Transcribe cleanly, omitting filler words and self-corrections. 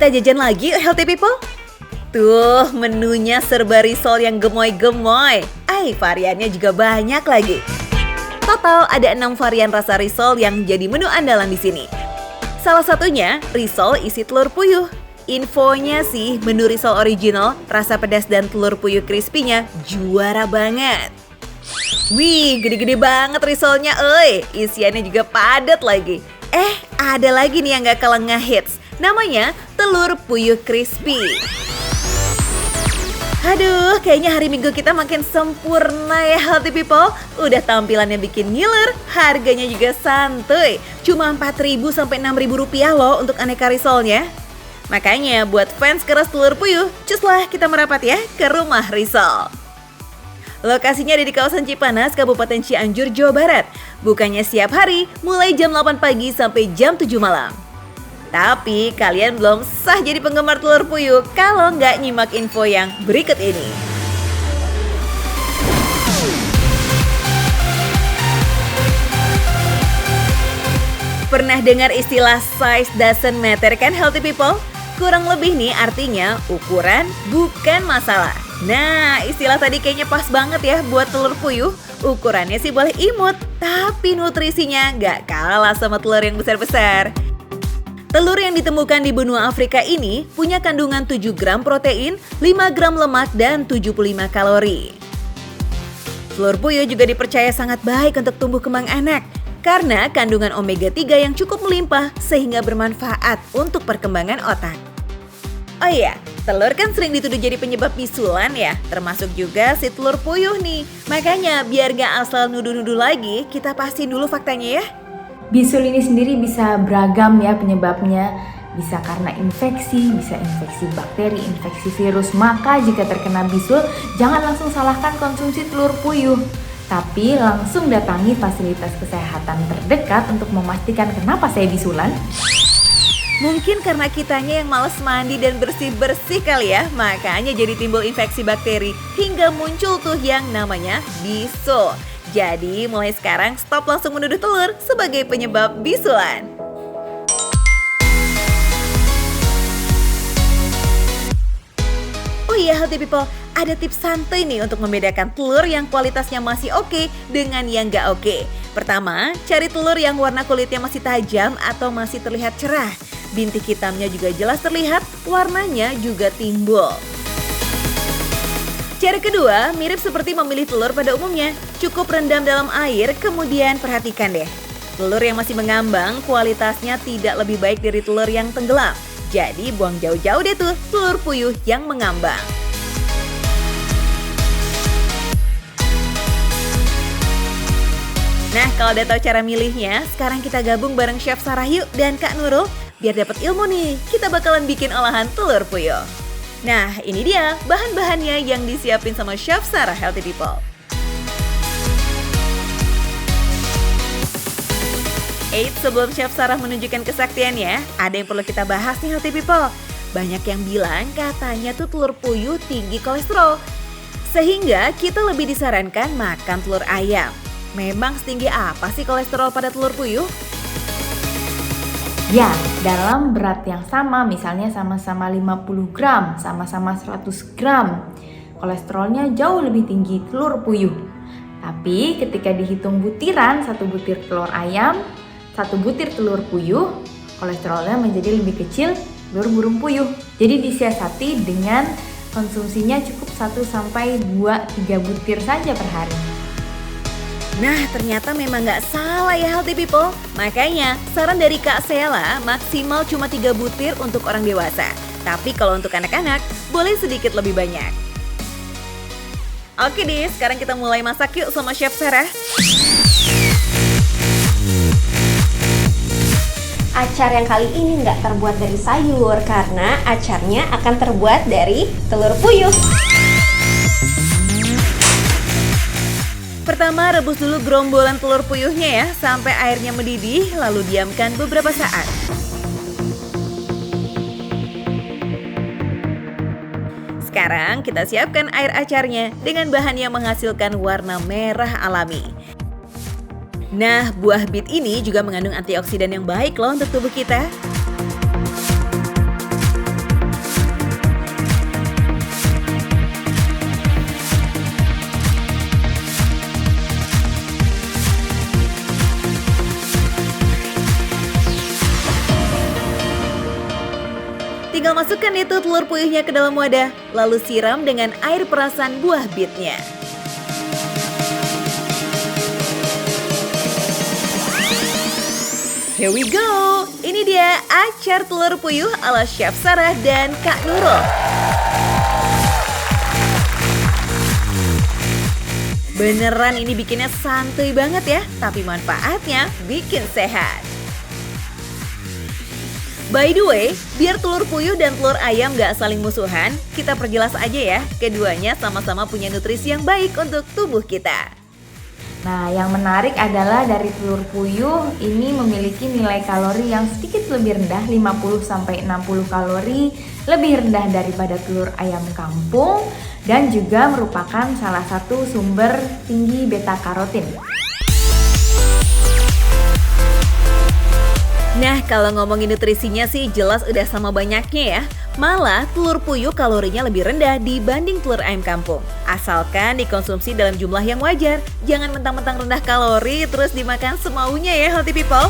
Kita jajan lagi yuk healthy people. Tuh menunya serba risol yang gemoy-gemoy. Variannya juga banyak lagi. Total ada 6 varian rasa risol yang jadi menu andalan di sini. Salah satunya risol isi telur puyuh. Infonya sih menu risol original, rasa pedas dan telur puyuh crispy-nya juara banget. Wih, gede-gede banget risolnya, isiannya juga padat lagi. Ada lagi nih yang gak kalah ngehits. Namanya telur puyuh crispy. Aduh, kayaknya hari Minggu kita makin sempurna ya healthy people. Udah tampilannya bikin ngiler, harganya juga santuy. Cuma 4.000 sampai 6.000 rupiah loh untuk aneka risolnya. Makanya buat fans keras telur puyuh, cuslah kita merapat ya ke rumah risol. Lokasinya ada di kawasan Cipanas, Kabupaten Cianjur, Jawa Barat. Bukanya setiap hari, mulai jam 8 pagi sampai jam 7 malam. Tapi kalian belum sah jadi penggemar telur puyuh kalau nggak nyimak info yang berikut ini. Pernah dengar istilah size doesn't matter kan healthy people? Kurang lebih nih artinya ukuran bukan masalah. Nah, istilah tadi kayaknya pas banget ya buat telur puyuh. Ukurannya sih boleh imut, tapi nutrisinya nggak kalah sama telur yang besar-besar. Telur yang ditemukan di benua Afrika ini punya kandungan 7 gram protein, 5 gram lemak, dan 75 kalori. Telur puyuh juga dipercaya sangat baik untuk tumbuh kembang anak karena kandungan omega 3 yang cukup melimpah sehingga bermanfaat untuk perkembangan otak. Oh iya, telur kan sering dituduh jadi penyebab bisulan ya, termasuk juga si telur puyuh nih. Makanya biar gak asal nuduh-nuduh lagi, kita pastiin dulu faktanya ya. Bisul ini sendiri bisa beragam ya penyebabnya, bisa karena infeksi, bisa infeksi bakteri, infeksi virus. Maka jika terkena bisul, jangan langsung salahkan konsumsi telur puyuh, tapi langsung datangi fasilitas kesehatan terdekat untuk memastikan kenapa saya bisulan. Mungkin karena kitanya yang malas mandi dan bersih-bersih kali ya, makanya jadi timbul infeksi bakteri hingga muncul tuh yang namanya bisul. Jadi mulai sekarang stop langsung menuduh telur sebagai penyebab bisulan. Oh iya healthy people, ada tips santai nih untuk membedakan telur yang kualitasnya masih oke dengan yang gak oke. Pertama, cari telur yang warna kulitnya masih tajam atau masih terlihat cerah. Bintik hitamnya juga jelas terlihat, warnanya juga timbul. Cara kedua, mirip seperti memilih telur pada umumnya. Cukup rendam dalam air, kemudian perhatikan deh. Telur yang masih mengambang, kualitasnya tidak lebih baik dari telur yang tenggelam. Jadi buang jauh-jauh deh tuh telur puyuh yang mengambang. Nah, kalau udah tahu cara milihnya, sekarang kita gabung bareng Chef Sarah yuk dan Kak Nurul. Biar dapat ilmu nih, kita bakalan bikin olahan telur puyuh. Nah, ini dia bahan-bahannya yang disiapin sama Chef Sarah Healthy People. Sebelum Chef Sarah menunjukkan kesaktiannya, ada yang perlu kita bahas nih Healthy People. Banyak yang bilang katanya tuh telur puyuh tinggi kolesterol. Sehingga kita lebih disarankan makan telur ayam. Memang setinggi apa sih kolesterol pada telur puyuh? Ya, dalam berat yang sama, misalnya sama-sama 50 gram, sama-sama 100 gram, kolesterolnya jauh lebih tinggi telur puyuh. Tapi ketika dihitung butiran, 1 butir telur ayam, 1 butir telur puyuh, kolesterolnya menjadi lebih kecil telur burung puyuh. Jadi disiasati dengan konsumsinya cukup 1-2-3 butir saja per hari. Nah, ternyata memang nggak salah ya healthy people. Makanya, saran dari Kak Sela maksimal cuma 3 butir untuk orang dewasa. Tapi kalau untuk anak-anak, boleh sedikit lebih banyak. Oke deh, sekarang kita mulai masak yuk sama Chef Sarah. Acar yang kali ini nggak terbuat dari sayur, karena acarnya akan terbuat dari telur puyuh. Pertama, rebus dulu gerombolan telur puyuhnya ya, sampai airnya mendidih, lalu diamkan beberapa saat. Sekarang kita siapkan air acarnya dengan bahan yang menghasilkan warna merah alami. Nah, buah bit ini juga mengandung antioksidan yang baik loh untuk tubuh kita. Tinggal masukkan itu telur puyuhnya ke dalam wadah, lalu siram dengan air perasan buah bitnya. Here we go! Ini dia acar telur puyuh ala Chef Sarah dan Kak Nurul. Beneran ini bikinnya santuy banget ya, tapi manfaatnya bikin sehat. By the way, biar telur puyuh dan telur ayam gak saling musuhan, kita perjelas aja ya, keduanya sama-sama punya nutrisi yang baik untuk tubuh kita. Nah, yang menarik adalah dari telur puyuh ini memiliki nilai kalori yang sedikit lebih rendah, 50-60 kalori, lebih rendah daripada telur ayam kampung, dan juga merupakan salah satu sumber tinggi beta karotin. Nah, kalau ngomongin nutrisinya sih jelas udah sama banyaknya ya. Malah telur puyuh kalorinya lebih rendah dibanding telur ayam kampung. Asalkan dikonsumsi dalam jumlah yang wajar. Jangan mentang-mentang rendah kalori terus dimakan semaunya ya healthy people.